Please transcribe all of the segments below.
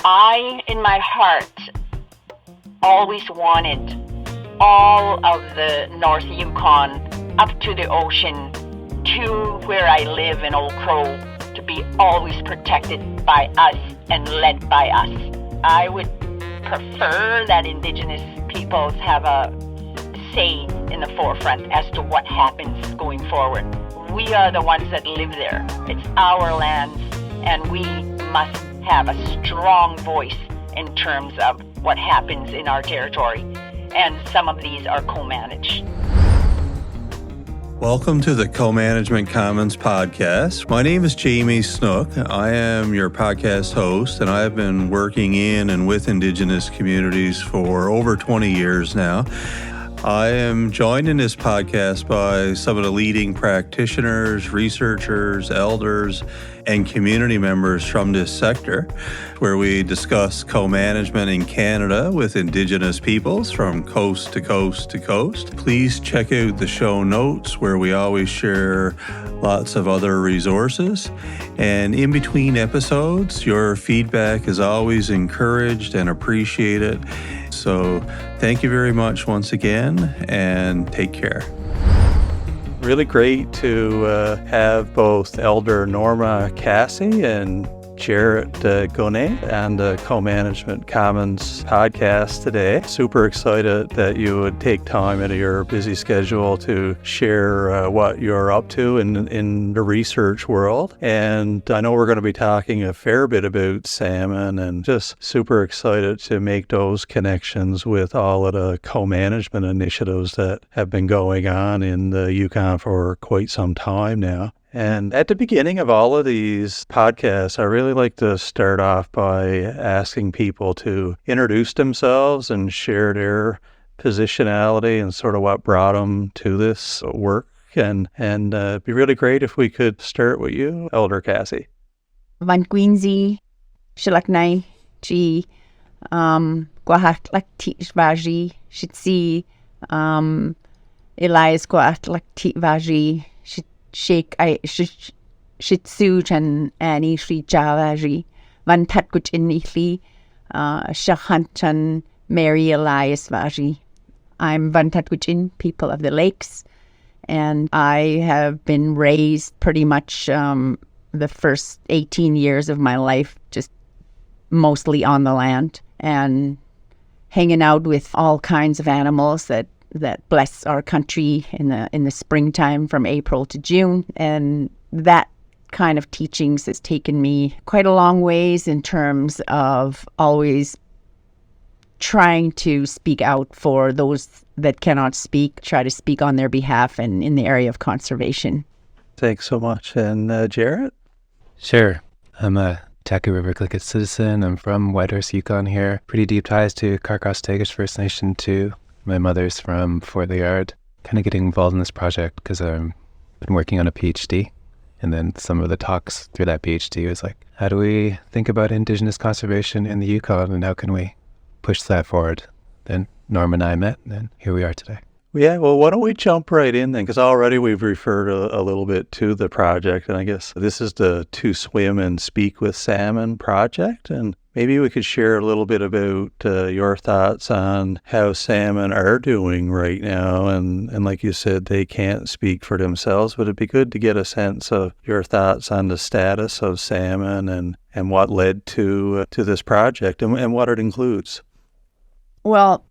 I, in my heart, always wanted all of the North Yukon up to the ocean to where I live in Old Crow to be always protected by us and led by us. I would prefer that Indigenous peoples have a say in the forefront as to what happens going forward. We are the ones that live there. It's our lands, and we must have a strong voice in terms of what happens in our territory. And some of these are co-managed. Welcome to the Co-Management Commons podcast. My name is Jamie Snook. I am your podcast host, and I have been working in and with Indigenous communities for over 20 years now. I am joined in this podcast by some of the leading practitioners, researchers, elders, and community members from this sector, where we discuss co-management in Canada with Indigenous peoples from coast to coast to coast. Please check out the show notes, where we always share lots of other resources. And in between episodes, your feedback is always encouraged and appreciated. So thank you very much once again, and take care. Really great to have both Elder Norma Kassi and Jarrett Gonet on the Co-Management Commons podcast today. Super excited that you would take time out of your busy schedule to share what you're up to in the research world. And I know we're going to be talking a fair bit about salmon, and just super excited to make those connections with all of the co-management initiatives that have been going on in the Yukon for quite some time now. And at the beginning of all of these podcasts, I really like to start off by asking people to introduce themselves and share their positionality and sort of what brought them to this work. And it'd be really great if we could start with you, Elder Kassi. Van Quincy, Shilaknai, G, Guahatlak Vaji, Shitsi, Elias Guahatlak Vaji, Sheikh Shitsuj and Annie Shri Javaji, Van Tatkuch Inihli, Shahanchan Mary Elias Vaji. I'm Van Tatkuchin, people of the lakes, and I have been raised pretty much the first 18 years of my life just mostly on the land and hanging out with all kinds of animals that bless our country in the springtime from April to June. And that kind of teachings has taken me quite a long ways in terms of always trying to speak out for those that cannot speak, try to speak on their behalf and in the area of conservation. Thanks so much. And Jarrett? Sure. I'm a Taku River Clicket citizen. I'm from Whitehorse, Yukon here. Pretty deep ties to Carcross-Tagish First Nation too. My mother's from Fort Liard. Kind of getting involved in this project because I've been working on a PhD. And then some of the talks through that PhD was like, how do we think about Indigenous conservation in the Yukon, and how can we push that forward? Then Norma and I met, and then here we are today. Yeah, well, why don't we jump right in then? Because already we've referred a little bit to the project, and I guess this is the To Swim and Speak with Salmon project, and maybe we could share a little bit about your thoughts on how salmon are doing right now. And like you said, they can't speak for themselves, but it'd be good to get a sense of your thoughts on the status of salmon and what led to this project and what it includes. Well,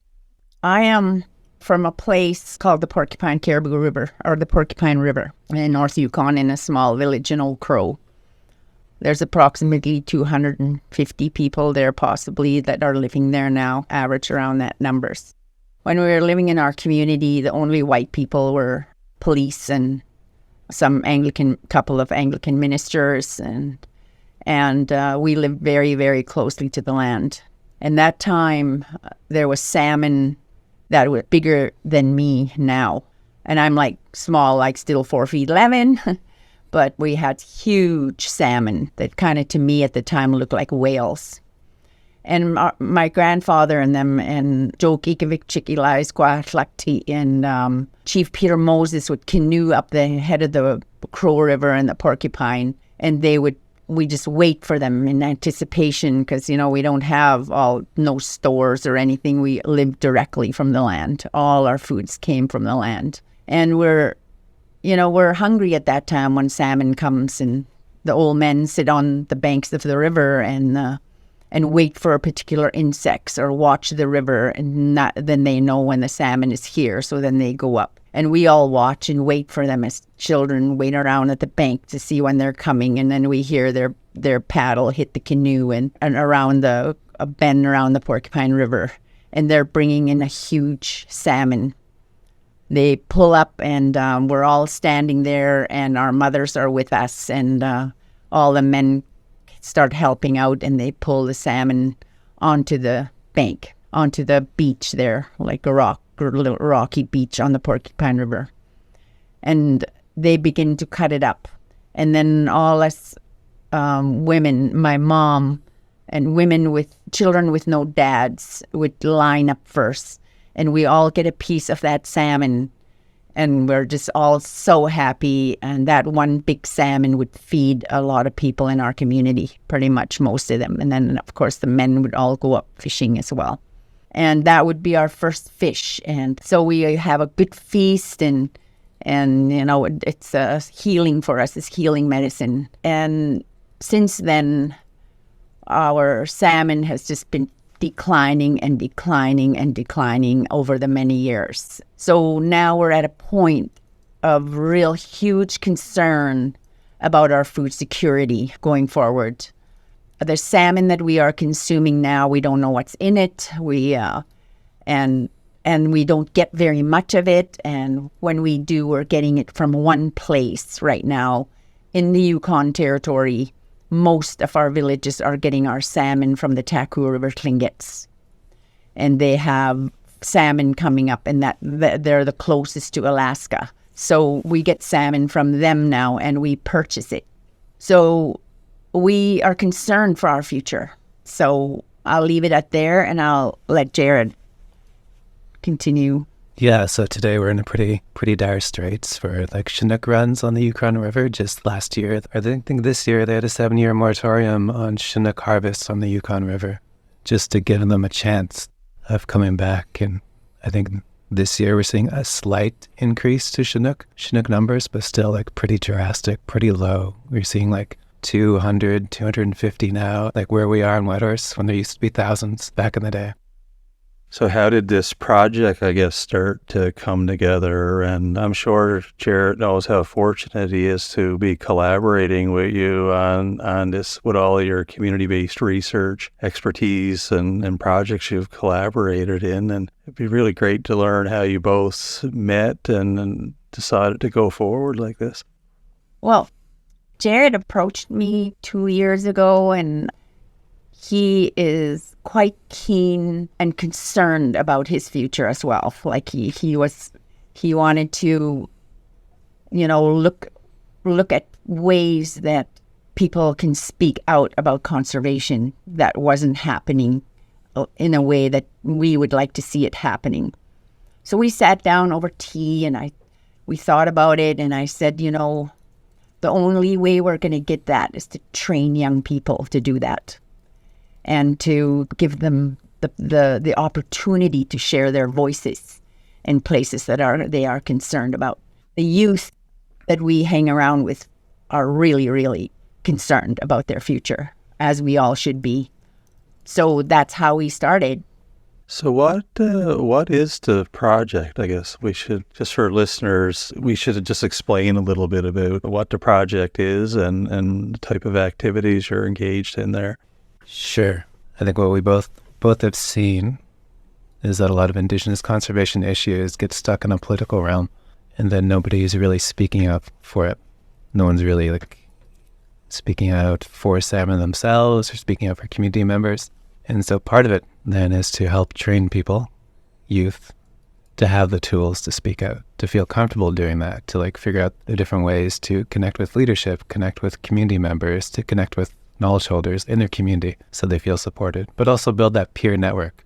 I am from a place called the Porcupine Caribou River, or the Porcupine River, in North Yukon, in a small village in Old Crow. There's approximately 250 people there possibly that are living there now, average around that numbers. When we were living in our community, the only white people were police and some couple of Anglican ministers, and we lived very, very closely to the land. And that time, there was salmon that were bigger than me now. And I'm like small, like still 4'11", but we had huge salmon that kind of, to me at the time, looked like whales. And my grandfather and them, and Joe Kikavik Chikilais Kwatlakti, and Chief Peter Moses would canoe up the head of the Crow River and the Porcupine, and they would we just wait for them in anticipation because, we don't have no stores or anything. We live directly from the land. All our foods came from the land. And we're hungry at that time when salmon comes, and the old men sit on the banks of the river and wait for particular insects or watch the river, and then they know when the salmon is here. So then they go up. And we all watch and wait for them as children, wait around at the bank to see when they're coming. And then we hear their paddle hit the canoe and around a bend around the Porcupine River. And they're bringing in a huge salmon. They pull up, and we're all standing there, and our mothers are with us. And all the men start helping out, and they pull the salmon onto the bank, onto the beach there, like a little rocky beach on the Porcupine River. And they begin to cut it up. And then all us women, my mom, and women with children with no dads would line up first. And we all get a piece of that salmon. And we're just all so happy. And that one big salmon would feed a lot of people in our community, pretty much most of them. And then, of course, the men would all go up fishing as well. And that would be our first fish. And so we have a good feast, and it's a healing for us. It's healing medicine. And since then, our salmon has just been declining and declining and declining over the many years. So now we're at a point of real huge concern about our food security going forward. The salmon that we are consuming now, we don't know what's in it. And we don't get very much of it. And when we do, we're getting it from one place right now in the Yukon Territory. Most of our villages are getting our salmon from the Taku River Tlingits. And they have salmon coming up, and they're the closest to Alaska. So we get salmon from them now, and we purchase it. So we are concerned for our future. So I'll leave it at there, and I'll let Jared continue. Yeah, so today we're in a pretty dire straits for Chinook runs on the Yukon River. Just last year, I think this year, they had a 7-year moratorium on Chinook harvests on the Yukon River, just to give them a chance of coming back. And I think this year we're seeing a slight increase to Chinook numbers, but still pretty drastic, pretty low. We're seeing 200, 250 now, where we are in Whitehorse, when there used to be thousands back in the day. So how did this project, I guess, start to come together? And I'm sure Jared knows how fortunate he is to be collaborating with you on this, with all your community-based research expertise and projects you've collaborated in. And it'd be really great to learn how you both met and decided to go forward like this. Well, Jared approached me 2 years ago, and he is quite keen and concerned about his future as well. He wanted to, look at ways that people can speak out about conservation that wasn't happening in a way that we would like to see it happening. So we sat down over tea, and we thought about it, and I said, the only way we're going to get that is to train young people to do that, and to give them the opportunity to share their voices in places that they are concerned about. The youth that we hang around with are really, really concerned about their future, as we all should be. So that's how we started. So what is the project? I guess we should, just for listeners, we should just explain a little bit about what the project is and the type of activities you're engaged in there. Sure. I think what we both have seen is that a lot of Indigenous conservation issues get stuck in a political realm, and then nobody is really speaking up for it. No one's really speaking out for salmon themselves or speaking out for community members. And so part of it then is to help train people, youth, to have the tools to speak out, to feel comfortable doing that, to figure out the different ways to connect with leadership, connect with community members, to connect with knowledge holders in their community so they feel supported, but also build that peer network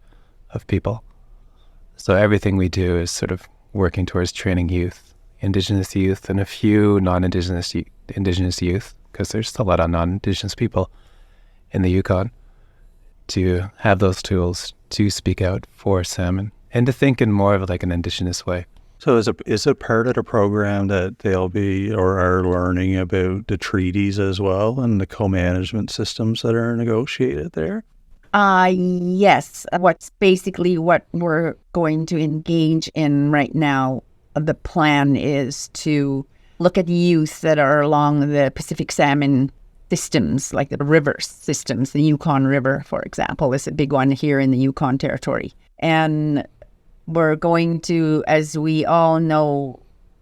of people. So everything we do is sort of working towards training youth, Indigenous youth, and a few non-Indigenous youth because there's still a lot of non-Indigenous people in the Yukon, to have those tools to speak out for salmon and to think in more of like an Indigenous way. So is it part of the program that they'll be or are learning about the treaties as well and the co-management systems that are negotiated there? Yes. What's basically what we're going to engage in right now. The plan is to look at youth that are along the Pacific salmon systems, like the river systems. The Yukon River, for example, is a big one here in the Yukon Territory. And we're going to, as we all know,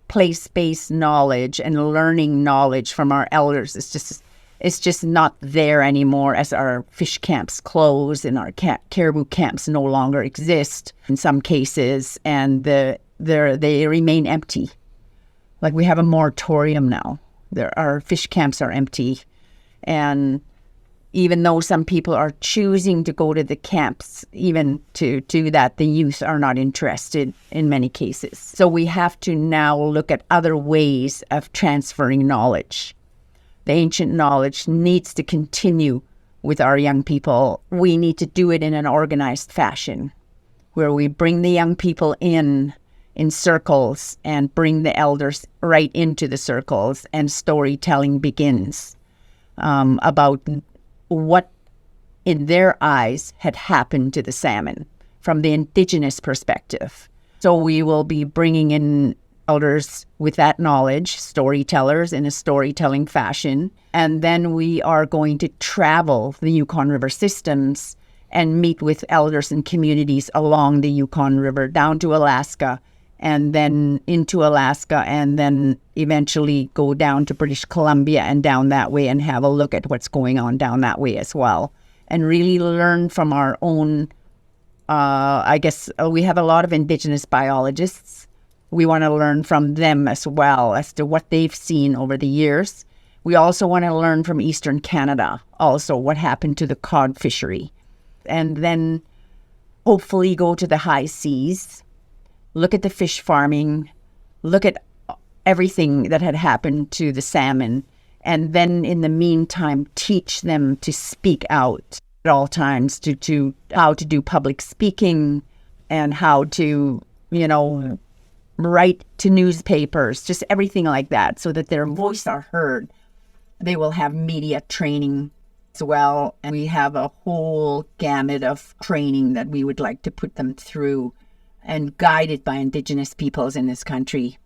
place-based knowledge and learning knowledge from our elders. It's just not there anymore as our fish camps close and our caribou camps no longer exist in some cases, and they remain empty. Like we have a moratorium now. Our fish camps are empty. And even though some people are choosing to go to the camps, even to do that, the youth are not interested in many cases. So we have to now look at other ways of transferring knowledge. The ancient knowledge needs to continue with our young people. We need to do it in an organized fashion where we bring the young people in circles and bring the elders right into the circles, and storytelling begins about what in their eyes had happened to the salmon from the Indigenous perspective. So we will be bringing in elders with that knowledge, storytellers in a storytelling fashion, and then we are going to travel the Yukon River systems and meet with elders and communities along the Yukon River down to Alaska, and then into Alaska, and then eventually go down to British Columbia and down that way and have a look at what's going on down that way as well. And really learn from our own, we have a lot of Indigenous biologists. We want to learn from them as well as to what they've seen over the years. We also want to learn from Eastern Canada, also what happened to the cod fishery. And then hopefully go to the high seas, look at the fish farming, look at everything that had happened to the salmon, and then in the meantime, teach them to speak out at all times, to how to do public speaking and how to, write to newspapers, just everything like that, so that their voice are heard. They will have media training as well, and we have a whole gamut of training that we would like to put them through, and guided by Indigenous peoples in this country.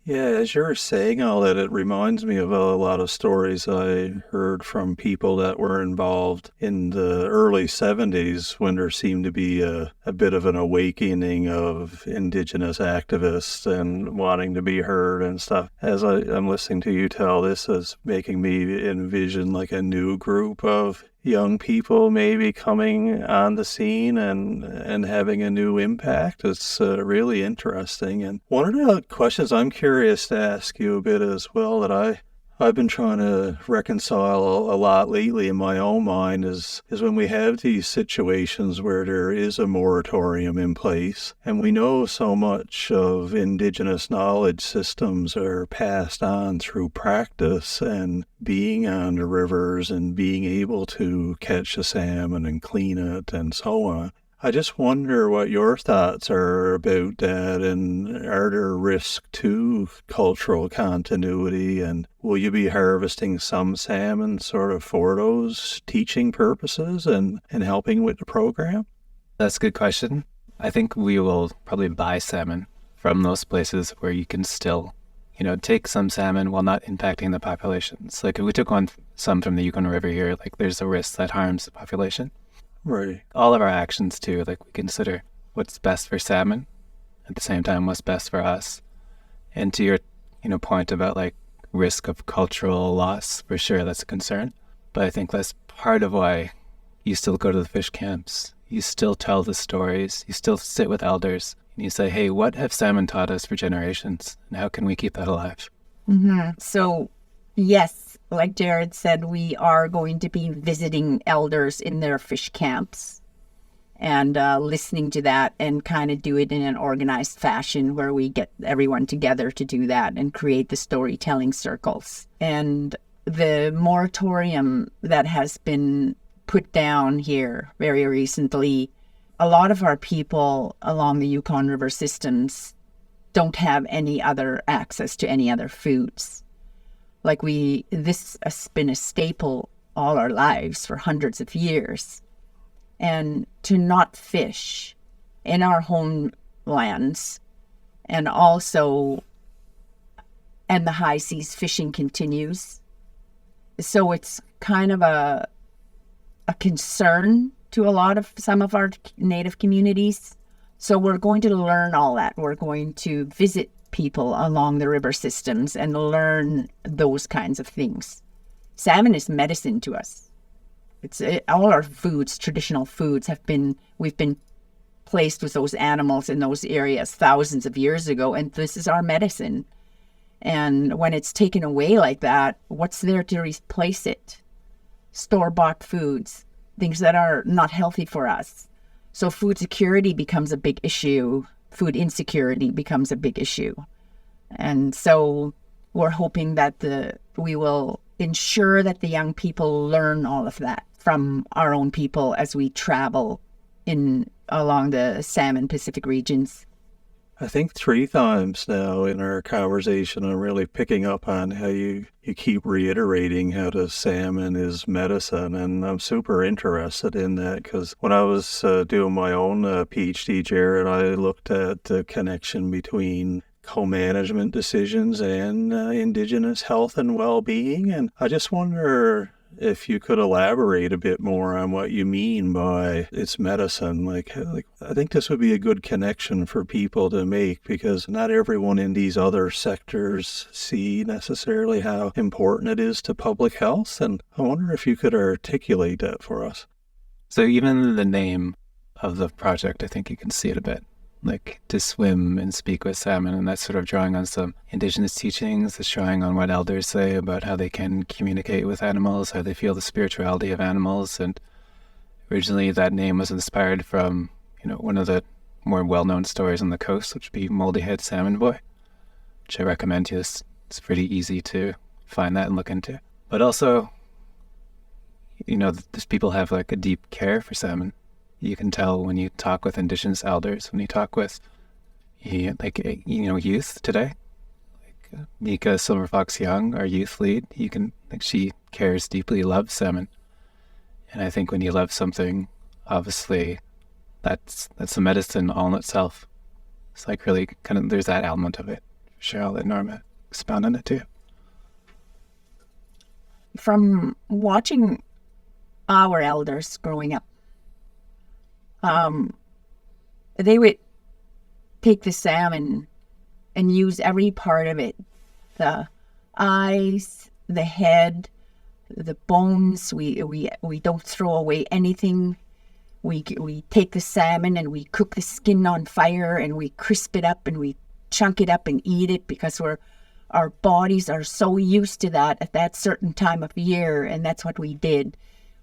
Yeah, as you're saying all that, it reminds me of a lot of stories I heard from people that were involved in the early 70s when there seemed to be a bit of an awakening of Indigenous activists and wanting to be heard and stuff. As I'm listening to you tell this, is making me envision like a new group of young people maybe coming on the scene and having a new impact. It's really interesting. And one of the questions I'm curious to ask you a bit as well that I've been trying to reconcile a lot lately in my own mind is when we have these situations where there is a moratorium in place, and we know so much of Indigenous knowledge systems are passed on through practice and being on the rivers and being able to catch a salmon and clean it and so on. I just wonder what your thoughts are about that, and are there risks to cultural continuity, and will you be harvesting some salmon sort of for those teaching purposes and helping with the program? That's a good question. I think we will probably buy salmon from those places where you can still, take some salmon while not impacting the populations. Like if we took some from the Yukon River here, like there's a risk that harms the population. Right. All of our actions too, like we consider what's best for salmon, at the same time what's best for us. And to your, point about like risk of cultural loss, for sure that's a concern. But I think that's part of why you still go to the fish camps. You still tell the stories. You still sit with elders and you say, hey, what have salmon taught us for generations? And how can we keep that alive? Mm-hmm. So, yes. Like Jared said, we are going to be visiting elders in their fish camps and listening to that, and kind of do it in an organized fashion where we get everyone together to do that and create the storytelling circles. And the moratorium that has been put down here very recently, a lot of our people along the Yukon River systems don't have any other access to any other foods. Like this has been a staple all our lives for hundreds of years. And to not fish in our homelands, and also, and the high seas fishing continues. So it's kind of a concern to some of our Native communities. So we're going to learn all that. We're going to visit people along the river systems and learn those kinds of things. Salmon is medicine to us. All our foods, traditional foods, we've been placed with those animals in those areas thousands of years ago, and this is our medicine. And when it's taken away like that, what's there to replace it? Store-bought foods, things that are not healthy for us. So food security becomes a big issue. Food insecurity becomes a big issue. And so we're hoping that we will ensure that the young people learn all of that from our own people as we travel along the Salmon Pacific regions. I think 3 times now in our conversation, I'm really picking up on how you keep reiterating how the salmon is medicine. And I'm super interested in that because when I was doing my own PhD, Jared, I looked at the connection between co-management decisions and Indigenous health and well-being. And I just wonder if you could elaborate a bit more on what you mean by it's medicine. Like I think this would be a good connection for people to make because not everyone in these other sectors see necessarily how important it is to public health. And I wonder if you could articulate that for us. So even the name of the project, I think you can see it a bit. Like to swim and speak with salmon, and that's sort of drawing on some Indigenous teachings. It's drawing on what elders say about how they can communicate with animals, how they feel the spirituality of animals. And originally that name was inspired from, one of the more well-known stories on the coast, which would be Moldy Head Salmon Boy, which I recommend you. It's pretty easy to find that and look into. But also, these people have like a deep care for salmon. You can tell when you talk with Indigenous elders, when you talk with, youth today, like Mika Silverfox Young, our youth lead, she cares deeply, loves salmon. And I think when you love something, obviously, that's a medicine all in itself. It's like really kind of, there's that element of it. Sure, I'll let Norma expound on it too. From watching our elders growing up, they would take the salmon and use every part of it, the eyes, the head, the bones. We don't throw away anything. We take the salmon and we cook the skin on fire and we crisp it up and we chunk it up and eat it because our bodies are so used to that at that certain time of year, and that's what we did.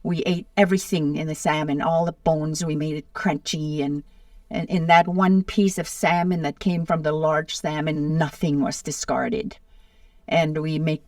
We ate everything in the salmon, all the bones. We made it crunchy, and in that one piece of salmon that came from the large salmon, nothing was discarded. And we make,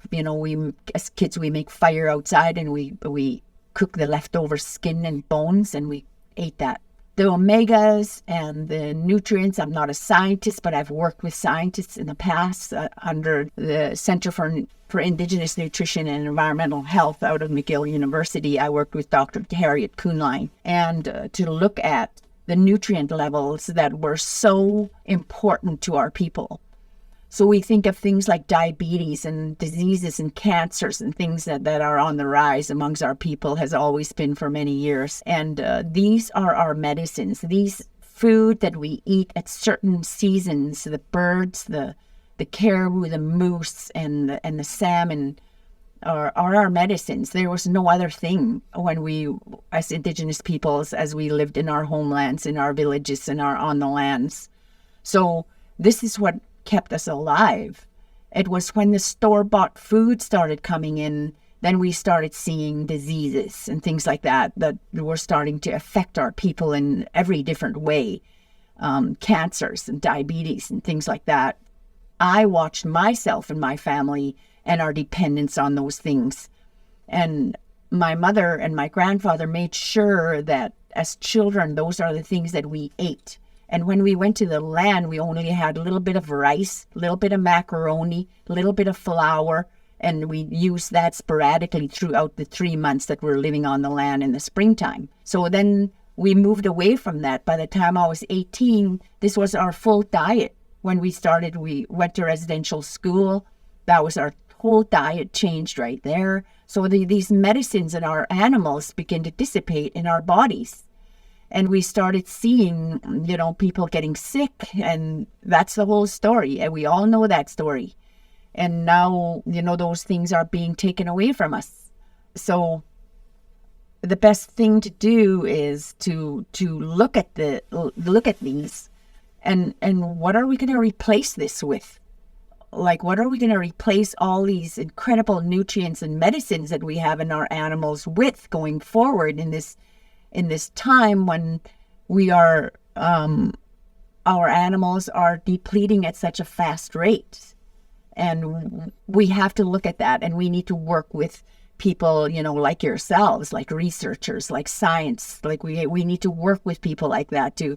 as kids, we make fire outside, and we cook the leftover skin and bones, and we ate that. The omegas and the nutrients, I'm not a scientist, but I've worked with scientists in the past under the Center for Indigenous Nutrition and Environmental Health out of McGill University. I worked with Dr. Harriet Kuhnlein, and to look at the nutrient levels that were so important to our people. So we think of things like diabetes and diseases and cancers and things that are on the rise amongst our people, has always been for many years. And these are our medicines. These food that we eat at certain seasons, the birds, the caribou, the moose, and the salmon are our medicines. There was no other thing when we, as Indigenous peoples, as we lived in our homelands, in our villages, and on the lands. So this is what kept us alive. It was when the store-bought food started coming in, then we started seeing diseases and things like that were starting to affect our people in every different way. Cancers and diabetes and things like that. I watched myself and my family and our dependence on those things. And my mother and my grandfather made sure that as children, those are the things that we ate. And when we went to the land, we only had a little bit of rice, a little bit of macaroni, a little bit of flour, and we used that sporadically throughout the 3 months that we're living on the land in the springtime. So then we moved away from that. By the time I was 18, this was our full diet. When we started, we went to residential school. That was our whole diet changed right there. So these medicines in our animals begin to dissipate in our bodies. And we started seeing, people getting sick, and that's the whole story. And we all know that story. And now, those things are being taken away from us. So the best thing to do is to look at these and what are we going to replace this with? Like, what are we going to replace all these incredible nutrients and medicines that we have in our animals with going forward in this time when we are our animals are depleting at such a fast rate? And we have to look at that, and we need to work with people, like yourselves, like researchers, like science. Like we need to work with people like that to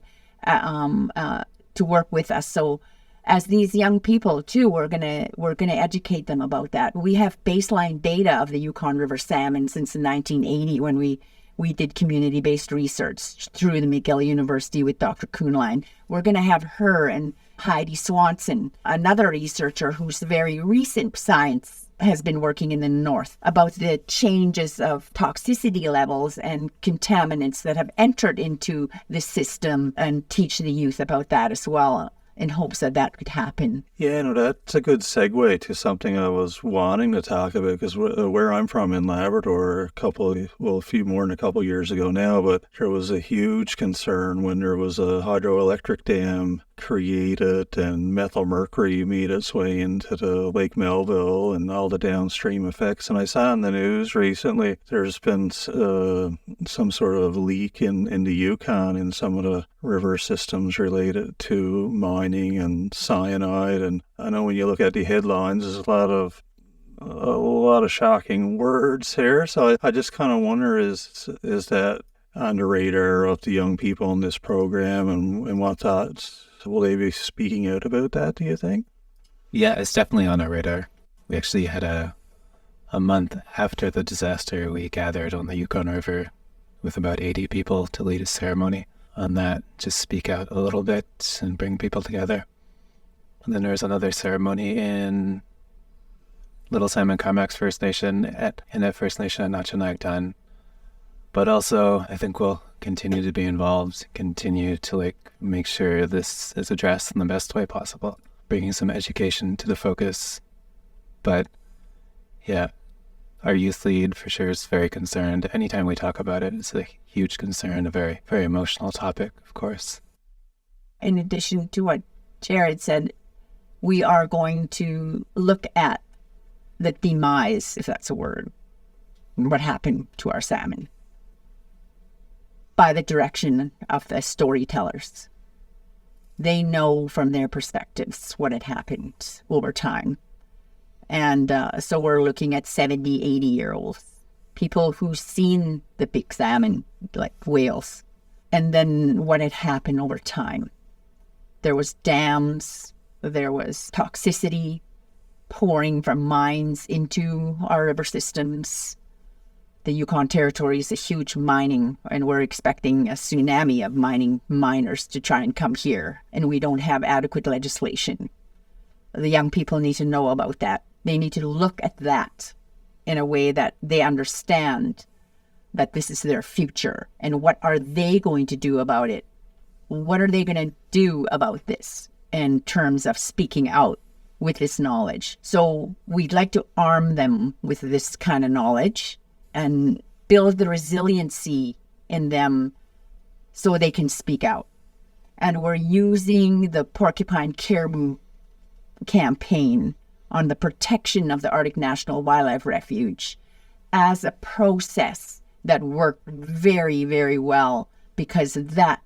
work with us. So as these young people too, we're gonna educate them about that. We have baseline data of the Yukon River salmon since 1980 when we did community-based research through the McGill University with Dr. Kuhnlein. We're going to have her and Heidi Swanson, another researcher whose very recent science has been working in the north about the changes of toxicity levels and contaminants that have entered into the system, and teach the youth about that as well, in hopes that could happen. Yeah, no, that's a good segue to something I was wanting to talk about, because where I'm from in Labrador, a few more than a couple years ago now, but there was a huge concern when there was a hydroelectric dam created and methyl mercury made its way into the Lake Melville and all the downstream effects. And I saw in the news recently there's been some sort of leak in the Yukon in some of the river systems related to mining and cyanide. And I know when you look at the headlines, there's a lot of shocking words here. So I just kind of wonder, is that on the radar of the young people in this program, and what thoughts will they be speaking out about that, do you think? Yeah, it's definitely on our radar. We actually had a month after the disaster, we gathered on the Yukon River with about 80 people to lead a ceremony on that, just speak out a little bit and bring people together. And then there's another ceremony in Little Simon Carmack's First Nation in that First Nation at Nachanagtan. But also, I think we'll continue to be involved, continue to make sure this is addressed in the best way possible, bringing some education to the focus. But yeah, our youth lead for sure is very concerned. Anytime we talk about it, it's a huge concern, a very, very emotional topic, of course. In addition to what Jared said, we are going to look at the demise, if that's a word, what happened to our salmon, by the direction of the storytellers. They know from their perspectives what had happened over time. And so we're looking at 70, 80-year-olds, people who've seen the big salmon, like whales, and then what had happened over time. There was dams, there was toxicity pouring from mines into our river systems. The Yukon Territory is a huge mining, and we're expecting a tsunami of miners to try and come here, and we don't have adequate legislation. The young people need to know about that. They need to look at that in a way that they understand that this is their future, and what are they going to do about it? What are they going to do about this in terms of speaking out with this knowledge? So we'd like to arm them with this kind of knowledge and build the resiliency in them so they can speak out. And we're using the Porcupine Caribou campaign on the protection of the Arctic National Wildlife Refuge as a process that worked very, very well, because that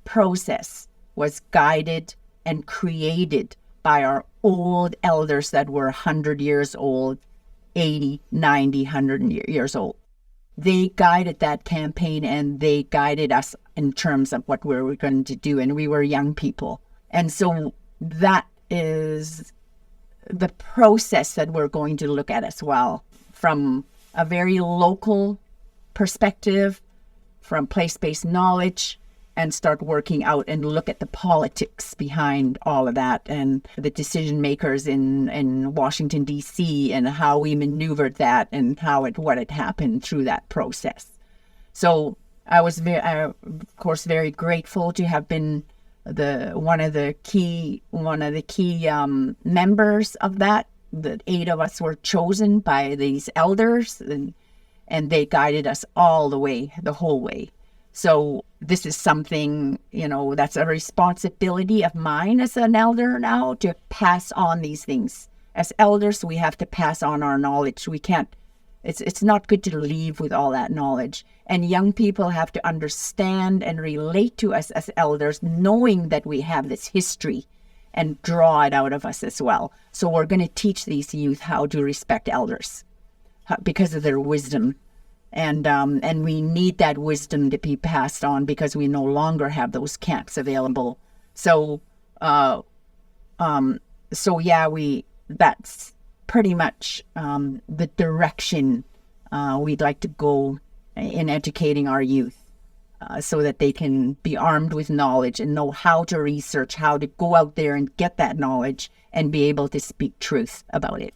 process was guided and created by our old elders that were 100 years old, 80, 90, 100 years old. They guided that campaign, and they guided us in terms of what we were going to do. And we were young people. And so that is the process that we're going to look at as well, from a very local perspective, from place-based knowledge, and start working out and look at the politics behind all of that and the decision makers in Washington, D.C., and how we maneuvered that and what had happened through that process. So I was of course, very grateful to have been one of the key members of that. The 8 of us were chosen by these elders, and they guided us all the whole way. So this is something, that's a responsibility of mine as an elder now, to pass on these things. As elders, we have to pass on our knowledge. We can't, it's not good to leave with all that knowledge. And young people have to understand and relate to us as elders, knowing that we have this history, and draw it out of us as well. So we're going to teach these youth how to respect elders because of their wisdom. And we need that wisdom to be passed on, because we no longer have those camps available. So, that's pretty much the direction we'd like to go in educating our youth, so that they can be armed with knowledge and know how to research, how to go out there and get that knowledge and be able to speak truth about it.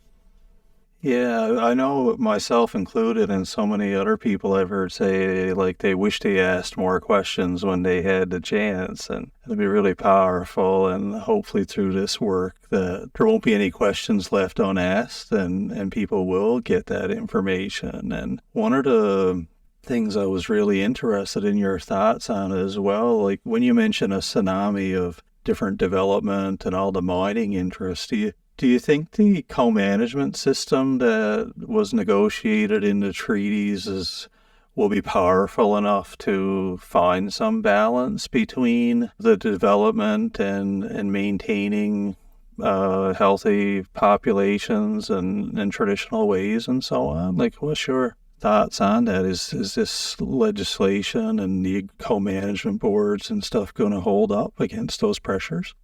Yeah, I know, myself included, and so many other people I've heard say, like, they wish they asked more questions when they had the chance, and it'll be really powerful. And hopefully through this work that there won't be any questions left unasked, and people will get that information. And one of the things I was really interested in your thoughts on as well, like when you mention a tsunami of different development and all the mining interests, do you think the co-management system that was negotiated in the treaties will be powerful enough to find some balance between the development and maintaining healthy populations and traditional ways and so on? Like, what's your thoughts on that? Is this legislation and the co-management boards and stuff going to hold up against those pressures?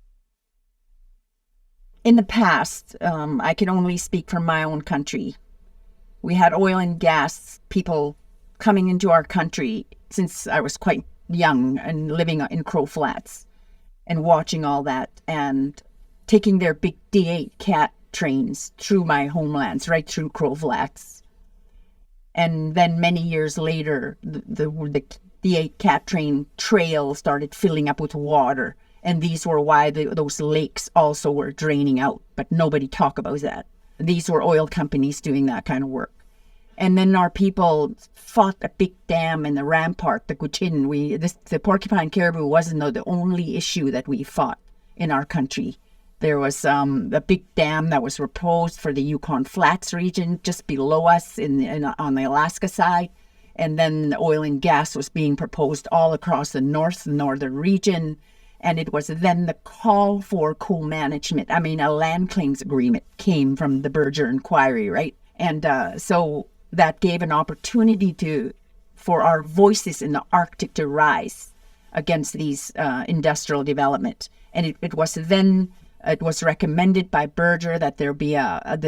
In the past, I can only speak from my own country. We had oil and gas people coming into our country since I was quite young and living in Crow Flats and watching all that and taking their big D8 cat trains through my homelands, right through Crow Flats. And then many years later, the D8 cat train trail started filling up with water. And these were why those lakes also were draining out, but nobody talked about that. These were oil companies doing that kind of work. And then our people fought a big dam in the rampart, the Guchin. The porcupine caribou wasn't the only issue that we fought in our country. There was a big dam that was proposed for the Yukon Flats region, just below us on the Alaska side. And then the oil and gas was being proposed all across the northern region. And it was then the call for co-management. I mean, a land claims agreement came from the Berger Inquiry, right? And so that gave an opportunity for our voices in the Arctic to rise against these industrial development. And it was recommended by Berger that there be a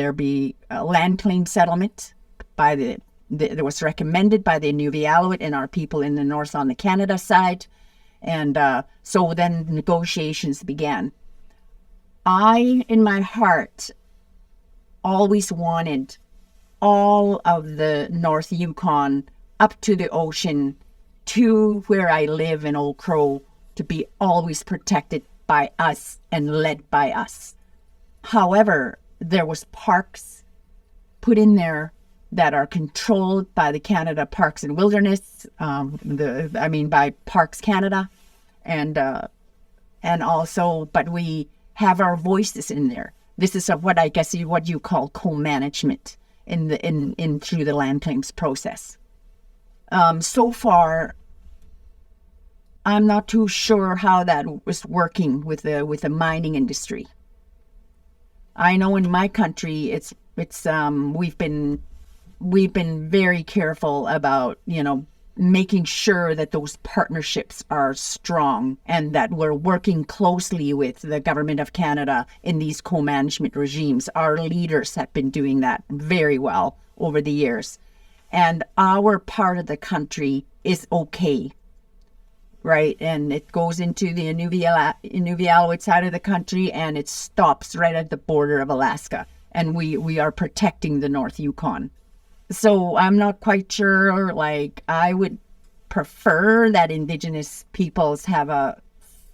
land claim settlement it was recommended by the Inuvialuit and our people in the north on the Canada side. And so then negotiations began. I, in my heart, always wanted all of the North Yukon up to the ocean to where I live in Old Crow to be always protected by us and led by us. However, there was parks put in there that are controlled by the Canada Parks and Wilderness, by Parks Canada, and also, but we have our voices in there. This is what you call co-management in through the land claims process. So far, I'm not too sure how that was working with the mining industry. I know in my country, we've been very careful about, making sure that those partnerships are strong and that we're working closely with the government of Canada in these co-management regimes. Our leaders have been doing that very well over the years. And our part of the country is okay, right? And it goes into the Inuvialuit side of the country, and it stops right at the border of Alaska. And we are protecting the North Yukon. So I'm not quite sure, I would prefer that Indigenous peoples have a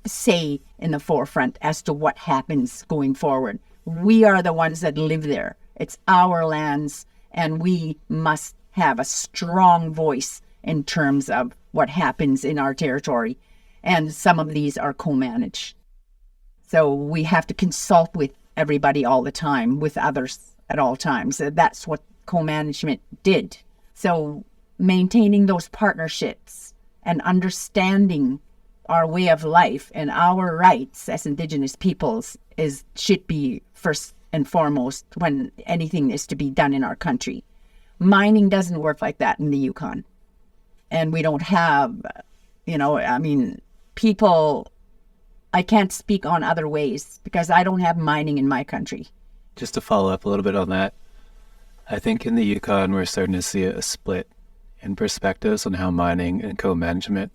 say in the forefront as to what happens going forward. We are the ones that live there. It's our lands, and we must have a strong voice in terms of what happens in our territory. And some of these are co-managed. So we have to consult with everybody all the time, with others at all times. That's what co-management did. So maintaining those partnerships and understanding our way of life and our rights as Indigenous peoples should be first and foremost when anything is to be done in our country. Mining doesn't work like that in the Yukon. And we don't have, people, I can't speak on other ways because I don't have mining in my country. Just to follow up a little bit on that, I think in the Yukon we're starting to see a split in perspectives on how mining and co-management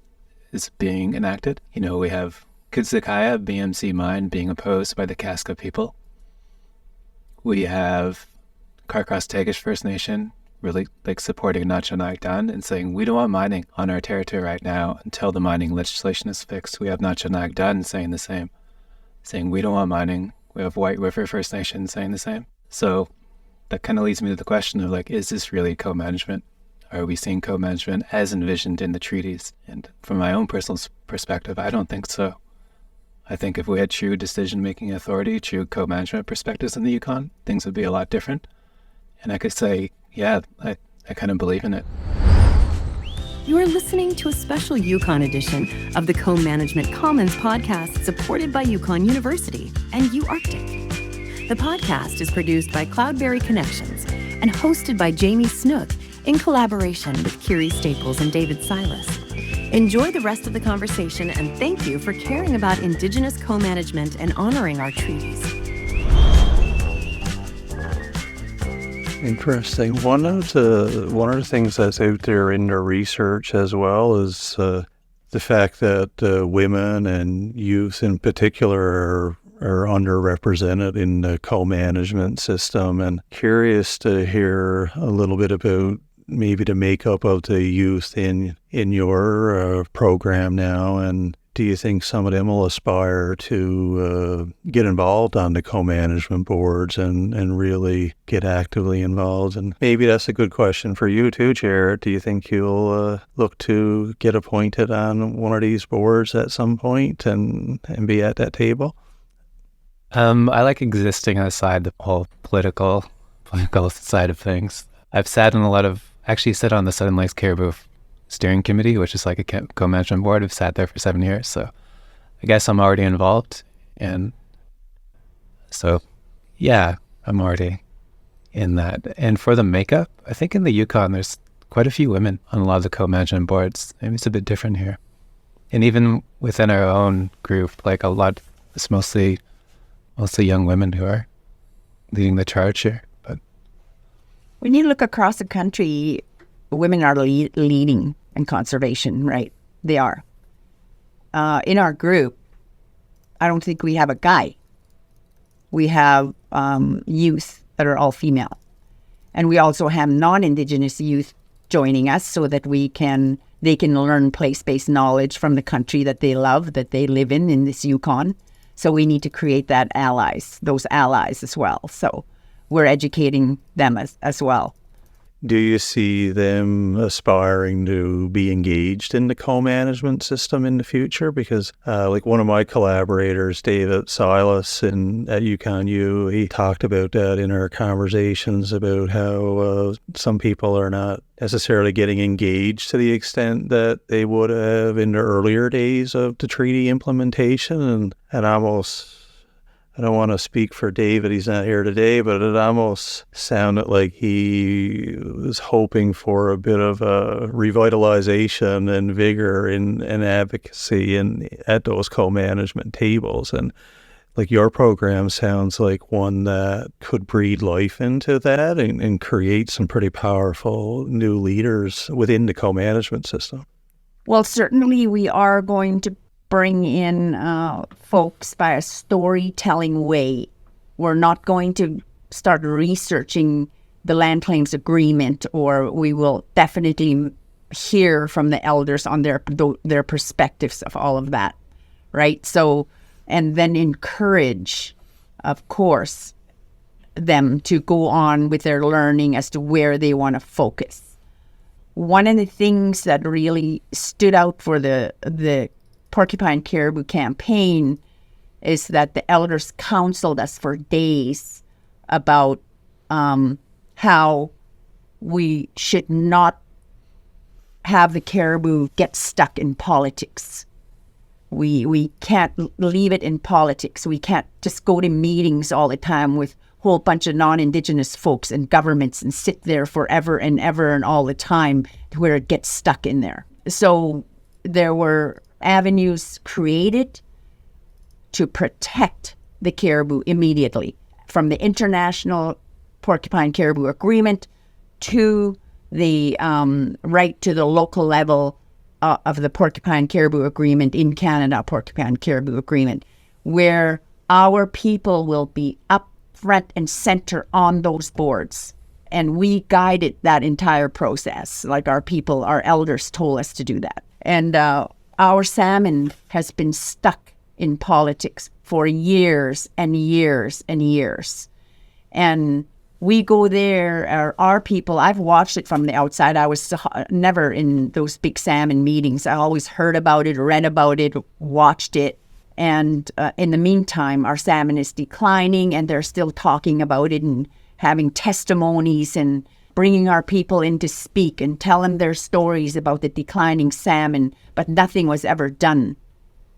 is being enacted. We have Kitsakaya BMC mine being opposed by the Kaska people. We have Karkos-Tagish First Nation really supporting Natchanakdan and saying we don't want mining on our territory right now until the mining legislation is fixed. We have Natchanakdan saying the same, saying we don't want mining. We have White River First Nation saying the same. So that kind of leads me to the question of is this really co-management? Are we seeing co-management as envisioned in the treaties? And from my own personal perspective, I don't think so. I think if we had true decision-making authority, true co-management perspectives in the Yukon, things would be a lot different. And I could say, yeah, I kind of believe in it. You are listening to a special Yukon edition of the Co-Management Commons podcast supported by Yukon University and UArctic. The podcast is produced by Cloudberry Connections and hosted by Jamie Snook in collaboration with Kiri Staples and David Silas. Enjoy the rest of the conversation, and thank you for caring about Indigenous co-management and honoring our treaties. Interesting. One of the things that's out there in the research as well is the fact that women and youth in particular are underrepresented in the co-management system. And curious to hear a little bit about maybe the makeup of the youth in your program now, and do you think some of them will aspire to get involved on the co-management boards and really get actively involved? And maybe that's a good question for you too, Jared. Do you think you'll look to get appointed on one of these boards at some point and be at that table? I like existing outside the whole political side of things. I've sat on the Southern Lakes Caribou Steering Committee, which is like a co-management board. I've sat there for 7 years, so I guess I'm already involved. And so, yeah, I'm already in that. And for the makeup, I think in the Yukon, there's quite a few women on a lot of the co-management boards. Maybe it's a bit different here. And even within our own group, it's mostly young women who are leading the charge here. But when you look across the country, women are leading in conservation, right? They are. In our group, I don't think we have a guy. We have youth that are all female. And we also have non-Indigenous youth joining us so that they can learn place-based knowledge from the country that they love, that they live in this Yukon. So we need to create those allies as well. So we're educating them as well. Do you see them aspiring to be engaged in the co-management system in the future? Because one of my collaborators, David Silas at Yukon U, he talked about that in our conversations about how some people are not necessarily getting engaged to the extent that they would have in the earlier days of the treaty implementation, and almost I don't want to speak for David, he's not here today, but it almost sounded like he was hoping for a bit of a revitalization and vigor in advocacy and at those co-management tables. And like your program sounds like one that could breathe life into that and create some pretty powerful new leaders within the co-management system. Well, certainly we are going to bring in folks by a storytelling way. We're not going to start researching the land claims agreement, or we will definitely hear from the elders on their perspectives of all of that, right? So, and then encourage, of course, them to go on with their learning as to where they want to focus. One of the things that really stood out for the Porcupine Caribou campaign is that the elders counseled us for days about how we should not have the caribou get stuck in politics. We can't leave it in politics. We can't just go to meetings all the time with a whole bunch of non-Indigenous folks and governments and sit there forever and ever and all the time to where it gets stuck in there. So there were avenues created to protect the caribou immediately, from the International Porcupine Caribou Agreement to the right to the local level of the Porcupine Caribou Agreement in Canada, Porcupine Caribou Agreement, where our people will be up front and center on those boards. And we guided that entire process, like our people, our elders told us to do that. And our salmon has been stuck in politics for years and years and years. And we go there, our people, I've watched it from the outside. I was never in those big salmon meetings. I always heard about it, read about it, watched it. And in the meantime, our salmon is declining, and they're still talking about it and having testimonies and bringing our people in to speak and tell them their stories about the declining salmon, but nothing was ever done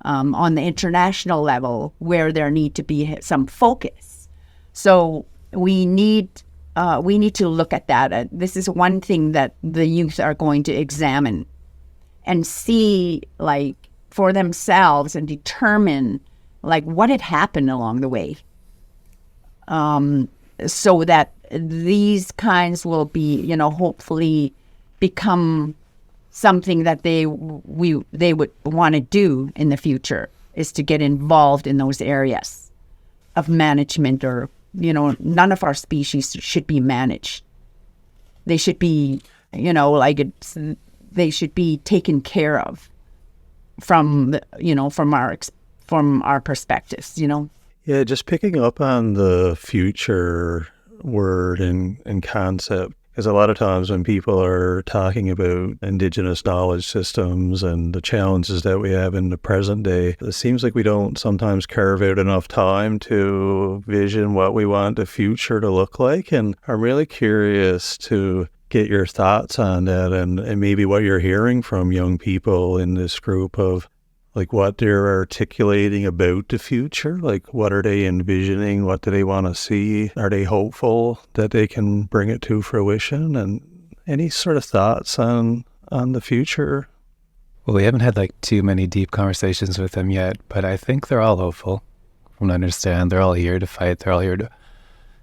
on the international level where there need to be some focus. So we need to look at that. This is one thing that the youth are going to examine and see, like, for themselves and determine, like, what had happened along the way, so that these kinds will be, hopefully become something that they would want to do in the future, is to get involved in those areas of management. Or, none of our species should be managed. They should be, they should be taken care of from our perspectives, Yeah, just picking up on the future word and concept, because a lot of times when people are talking about Indigenous knowledge systems and the challenges that we have in the present day, it seems like we don't sometimes carve out enough time to vision what we want the future to look like. And I'm really curious to get your thoughts on that and maybe what you're hearing from young people in this group of, like, what they're articulating about the future. Like, what are they envisioning? What do they want to see? Are they hopeful that they can bring it to fruition? And any sort of thoughts on the future? Well, we haven't had too many deep conversations with them yet, but I think they're all hopeful. From what I understand, they're all here to fight. They're all here to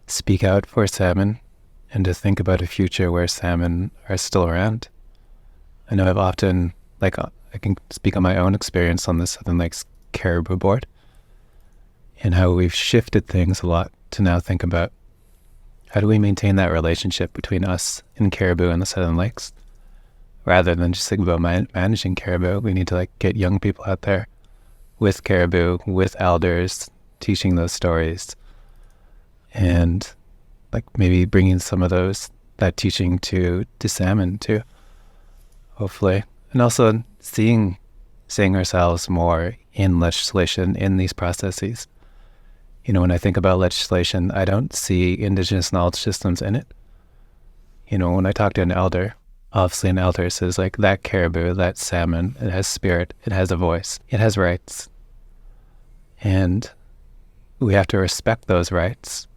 speak out for salmon and to think about a future where salmon are still around. I know I've often, I can speak on my own experience on the Southern Lakes Caribou Board and how we've shifted things a lot to now think about how do we maintain that relationship between us and caribou in the Southern Lakes. Rather than just think about managing caribou, we need to get young people out there with caribou, with elders, teaching those stories, and maybe bringing some of that teaching to salmon too, hopefully. And also seeing ourselves more in legislation in these processes. When I think about legislation, I don't see Indigenous knowledge systems in it. When I talk to an elder, obviously an elder says, that caribou, that salmon, it has spirit, it has a voice, it has rights. And we have to respect those rights.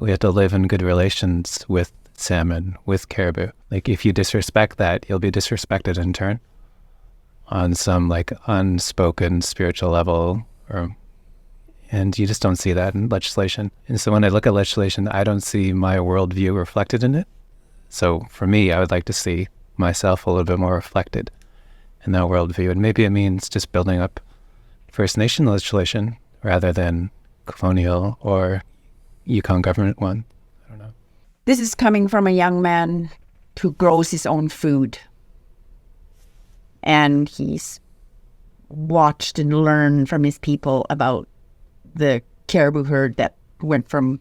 We have to live in good relations with salmon, with caribou. Like, if you disrespect that, you'll be disrespected in turn on some like unspoken spiritual level, and you just don't see that in legislation. And so when I look at legislation, I don't see my worldview reflected in it. So for me, I would like to see myself a little bit more reflected in that worldview. And maybe it means just building up First Nation legislation rather than colonial or Yukon government one. I don't know. This is coming from a young man who grows his own food. And he's watched and learned from his people about the caribou herd that went from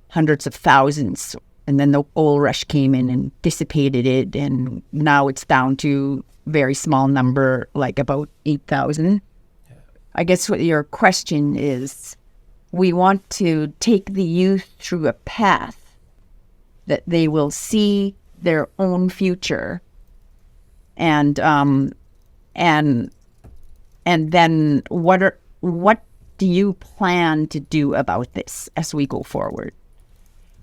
hundreds of thousands, and then the oil rush came in and dissipated it, and now it's down to very small number, like about 8,000. Yeah. I guess what your question is, we want to take the youth through a path that they will see their own future, and then what do you plan to do about this as we go forward?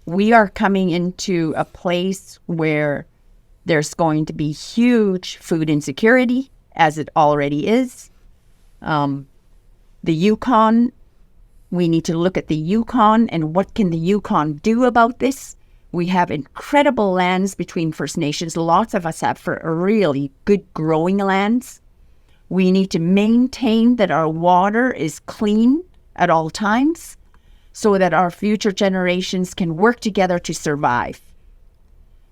We are coming into a place where there's going to be huge food insecurity, as it already is. The Yukon, we need to look at the Yukon and what can the Yukon do about this. We have incredible lands between First Nations. Lots of us have for really good growing lands. We need to maintain that our water is clean at all times so that our future generations can work together to survive.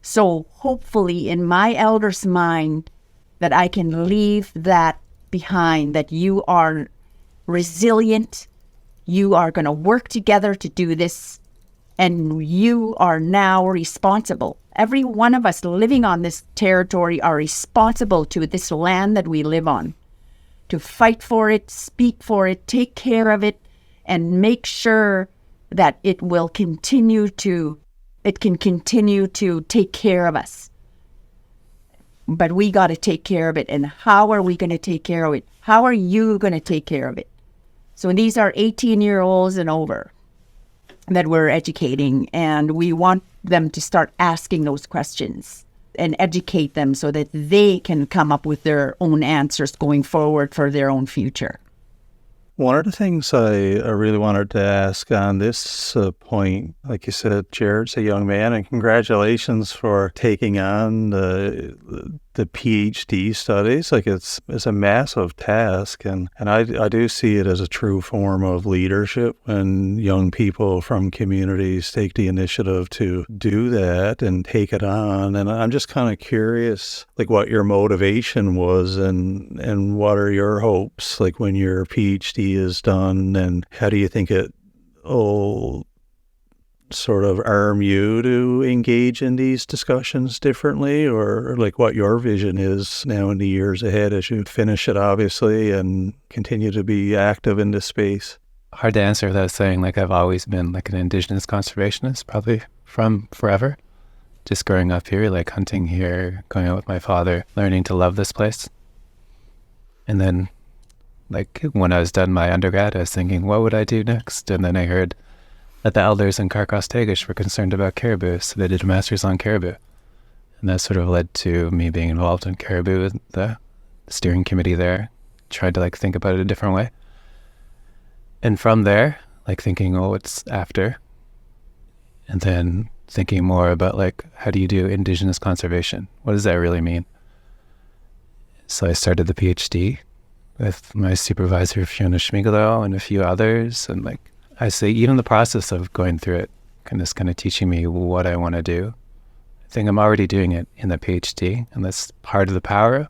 So hopefully in my elders' mind that I can leave that behind, that you are resilient, you are going to work together to do this, and you are now responsible. Every one of us living on this territory are responsible to this land that we live on, to fight for it, speak for it, take care of it, and make sure that it can continue to take care of us. But we got to take care of it. And how are we going to take care of it? How are you going to take care of it? So these are 18-year-olds and over that we're educating, and we want them to start asking those questions and educate them so that they can come up with their own answers going forward for their own future. One of the things I really wanted to ask on this point, like you said, Jared's a young man, and congratulations for taking on the PhD studies. Like it's a massive task, and I do see it as a true form of leadership when young people from communities take the initiative to do that and take it on. And I'm just kind of curious, like what your motivation was and what are your hopes, like when your PhD is done, and how do you think it will sort of arm you to engage in these discussions differently, or like what your vision is now in the years ahead as you finish it, obviously, and continue to be active in this space? Hard to answer without saying, like, I've always been like an Indigenous conservationist, probably from forever. Just growing up here, like hunting here, going out with my father, learning to love this place. And then, like, when I was done my undergrad, I was thinking, what would I do next? And then I heard that the elders in Carcoss-Tagish were concerned about caribou, so they did a master's on caribou. And that sort of led to me being involved in caribou, the steering committee there, tried to like think about it a different way. And from there, like thinking, oh, it's after. And then thinking more about like, how do you do Indigenous conservation? What does that really mean? So I started the PhD with my supervisor, Fiona Schmigelo, and a few others. And like, I say, even the process of going through it kind of teaching me what I want to do. I think I'm already doing it in the PhD, and that's part of the power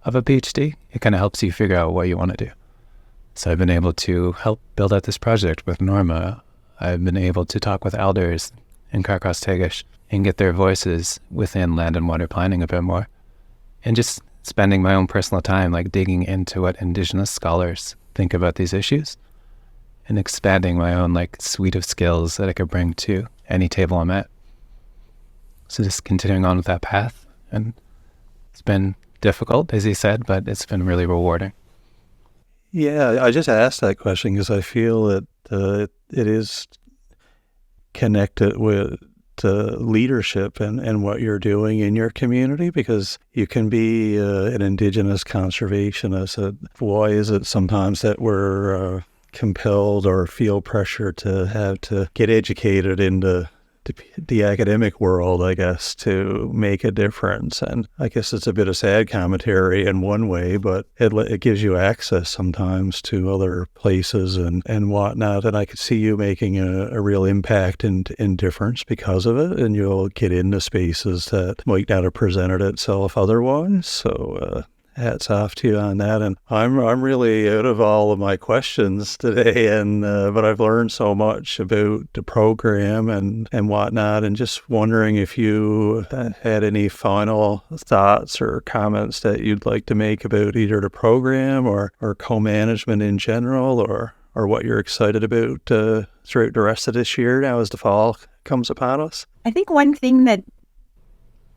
of a PhD. It kind of helps you figure out what you want to do. So I've been able to help build out this project with Norma. I've been able to talk with elders in Carcoss-Tagish and get their voices within land and water planning a bit more. And just spending my own personal time like digging into what Indigenous scholars think about these issues and expanding my own like suite of skills that I could bring to any table I'm at. So just continuing on with that path. And it's been difficult, as he said, but it's been really rewarding. Yeah, I just asked that question because I feel that it is connected with leadership and what you're doing in your community, because you can be an Indigenous conservationist. Why is it sometimes that we're compelled or feel pressure to have to get educated into the academic world, I guess, to make a difference? And I guess it's a bit of sad commentary in one way, but it gives you access sometimes to other places and whatnot. And I could see you making a real impact and difference because of it. And you'll get into spaces that might not have presented itself otherwise. So, hats off to you on that. And I'm really out of all of my questions today, and but I've learned so much about the program and whatnot, and just wondering if you had any final thoughts or comments that you'd like to make about either the program or co-management in general, or what you're excited about throughout the rest of this year now as the fall comes upon us. I think one thing that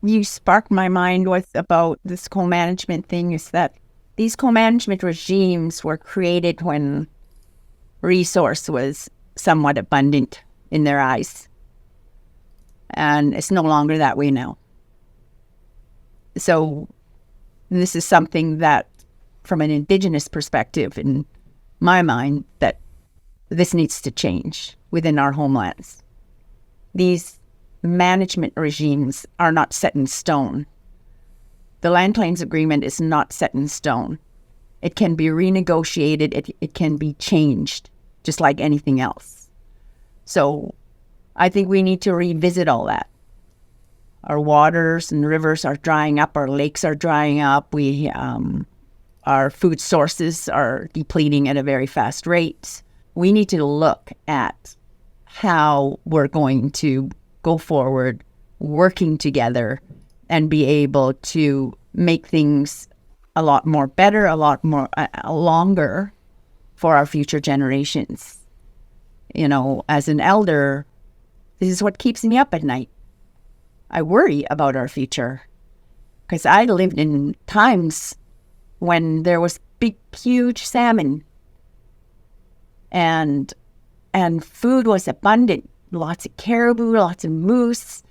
you sparked my mind with about this co-management thing is that these co-management regimes were created when resource was somewhat abundant in their eyes. And it's no longer that way now. So this is something that, from an Indigenous perspective, in my mind, that this needs to change within our homelands. These management regimes are not set in stone. The land claims agreement is not set in stone. It can be renegotiated. It can be changed, just like anything else. So I think we need to revisit all that. Our waters and rivers are drying up. Our lakes are drying up. Our food sources are depleting at a very fast rate. We need to look at how we're going to go forward, working together, and be able to make things a lot more better, a lot more longer for our future generations. You know, as an elder, this is what keeps me up at night. I worry about our future because I lived in times when there was big, huge salmon and food was abundant. Lots of caribou, lots of moose,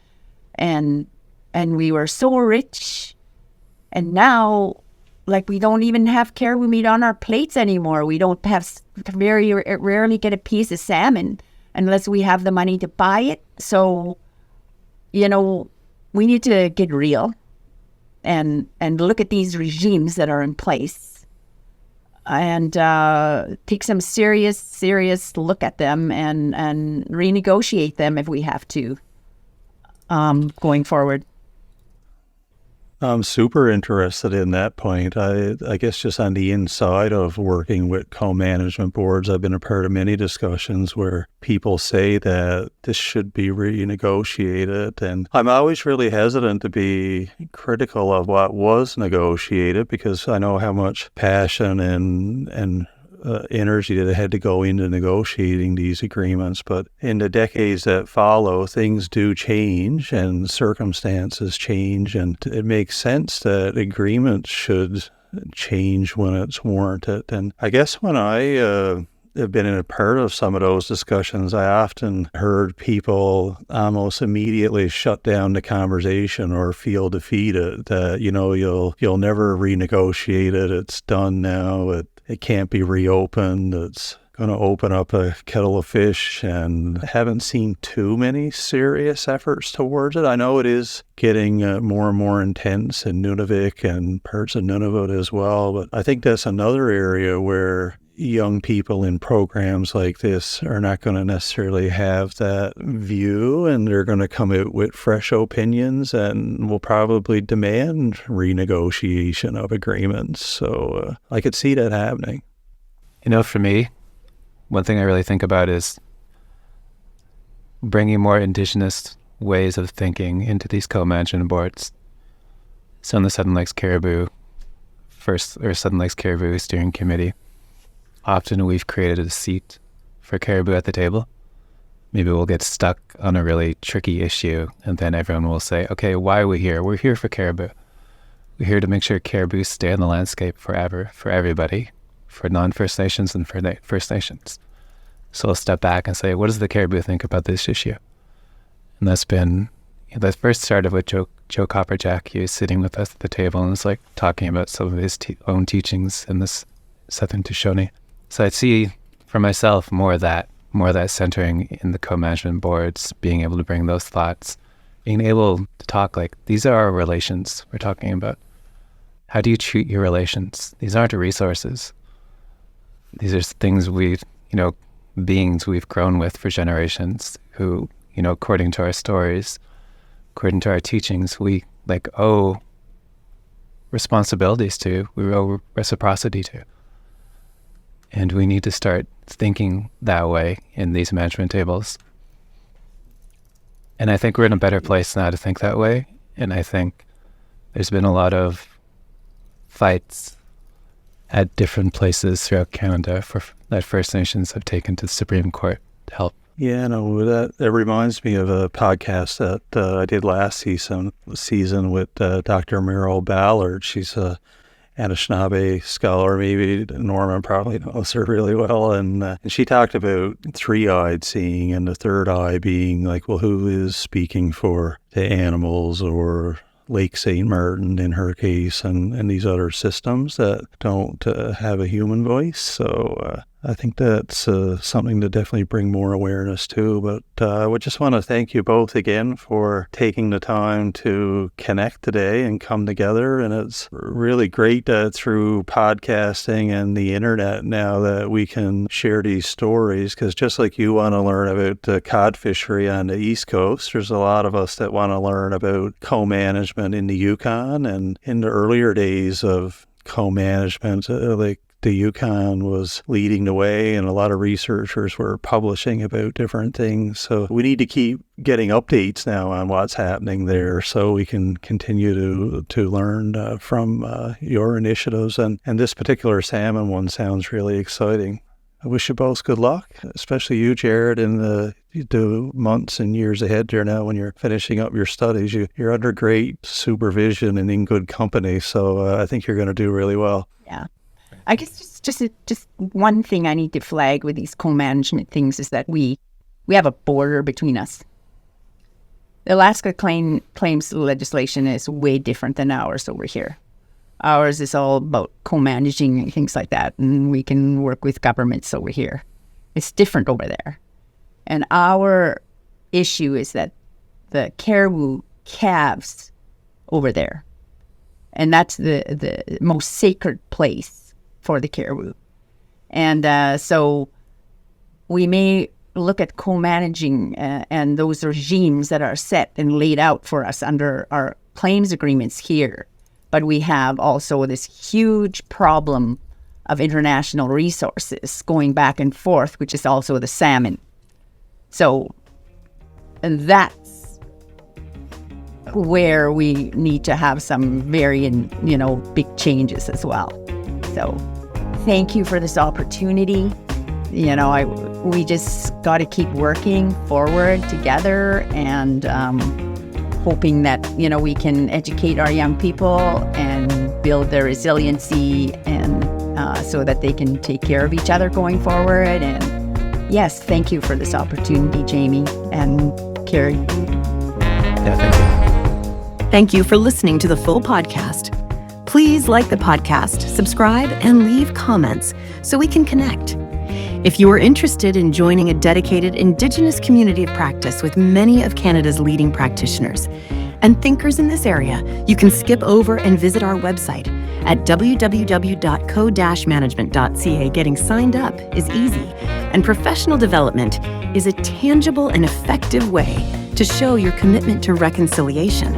and we were so rich. And now, like, we don't even have caribou meat on our plates anymore. We don't have, very rarely get a piece of salmon unless we have the money to buy it. So, you know, we need to get real and look at these regimes that are in place and take some serious look at them and renegotiate them if we have to going forward. I'm super interested in that point. I guess just on the inside of working with co-management boards, I've been a part of many discussions where people say that this should be renegotiated. And I'm always really hesitant to be critical of what was negotiated because I know how much passion and energy that had to go into negotiating these agreements. But in the decades that follow, things do change and circumstances change, and it makes sense that agreements should change when it's warranted. And I guess when I have been in a part of some of those discussions, I often heard people almost immediately shut down the conversation or feel defeated that, you know, you'll never renegotiate it. It's done now. It can't be reopened. It's going to open up a kettle of fish, and haven't seen too many serious efforts towards it. I know it is getting more and more intense in Nunavik and parts of Nunavut as well, but I think that's another area where young people in programs like this are not going to necessarily have that view, and they're going to come out with fresh opinions and will probably demand renegotiation of agreements. So I could see that happening. You know, for me, one thing I really think about is bringing more Indigenous ways of thinking into these co-management boards. So in the Southern Lakes Caribou Southern Lakes Caribou Steering Committee, often we've created a seat for caribou at the table. Maybe we'll get stuck on a really tricky issue, and then everyone will say, okay, why are we here? We're here for caribou. We're here to make sure caribou stay in the landscape forever, for everybody, for non-First Nations and for First Nations. So I'll step back and say, what does the caribou think about this issue? And that's been, that first started with Joe Copperjack. He was sitting with us at the table and was like talking about some of his own teachings in this Southern Shoshone. So I see for myself more of that centering in the co-management boards, being able to bring those thoughts, being able to talk like, these are our relations we're talking about. How do you treat your relations? These aren't resources. These are things beings we've grown with for generations who, according to our stories, according to our teachings, we owe responsibilities to, we owe reciprocity to. And we need to start thinking that way in these management tables. And I think we're in a better place now to think that way. And I think there's been a lot of fights at different places throughout Canada that First Nations have taken to the Supreme Court to help. Yeah, no, that reminds me of a podcast that I did last season with Dr. Meryl Ballard. She's a Anishinaabe scholar. Maybe Norma probably knows her really well. And she talked about three-eyed seeing, and the third eye being like, well, who is speaking for the animals, or Lake St. Martin in her case, and these other systems that don't have a human voice. So I think that's something to definitely bring more awareness to. But I would just want to thank you both again for taking the time to connect today and come together. And it's really great that through podcasting and the internet now that we can share these stories, because just like you want to learn about cod fishery on the East Coast, there's a lot of us that want to learn about co-management in the Yukon. And in the earlier days of co-management, the Yukon was leading the way, and a lot of researchers were publishing about different things. So we need to keep getting updates now on what's happening there so we can continue to learn from your initiatives. And this particular salmon one sounds really exciting. I wish you both good luck, especially you, Jared, in the months and years ahead there now when you're finishing up your studies. You're under great supervision and in good company, so I think you're going to do really well. Yeah. I guess just one thing I need to flag with these co-management things is that we have a border between us. The Alaska claims legislation is way different than ours over here. Ours is all about co-managing and things like that, and we can work with governments over here. It's different over there. And our issue is that the caribou calves over there, and that's the most sacred place for the caribou. And so we may look at co-managing and those regimes that are set and laid out for us under our claims agreements here. But we have also this huge problem of international resources going back and forth, which is also the salmon. So, and that's where we need to have some very, big changes as well. So thank you for this opportunity. We just got to keep working forward together and hoping that, we can educate our young people and build their resiliency and so that they can take care of each other going forward. And yes, thank you for this opportunity, Jamie and Carrie. Yeah, thank you. Thank you for listening to the full podcast. Please like the podcast, subscribe, and leave comments so we can connect. If you are interested in joining a dedicated Indigenous community of practice with many of Canada's leading practitioners and thinkers in this area, you can skip over and visit our website at www.co-management.ca. Getting signed up is easy, and professional development is a tangible and effective way to show your commitment to reconciliation.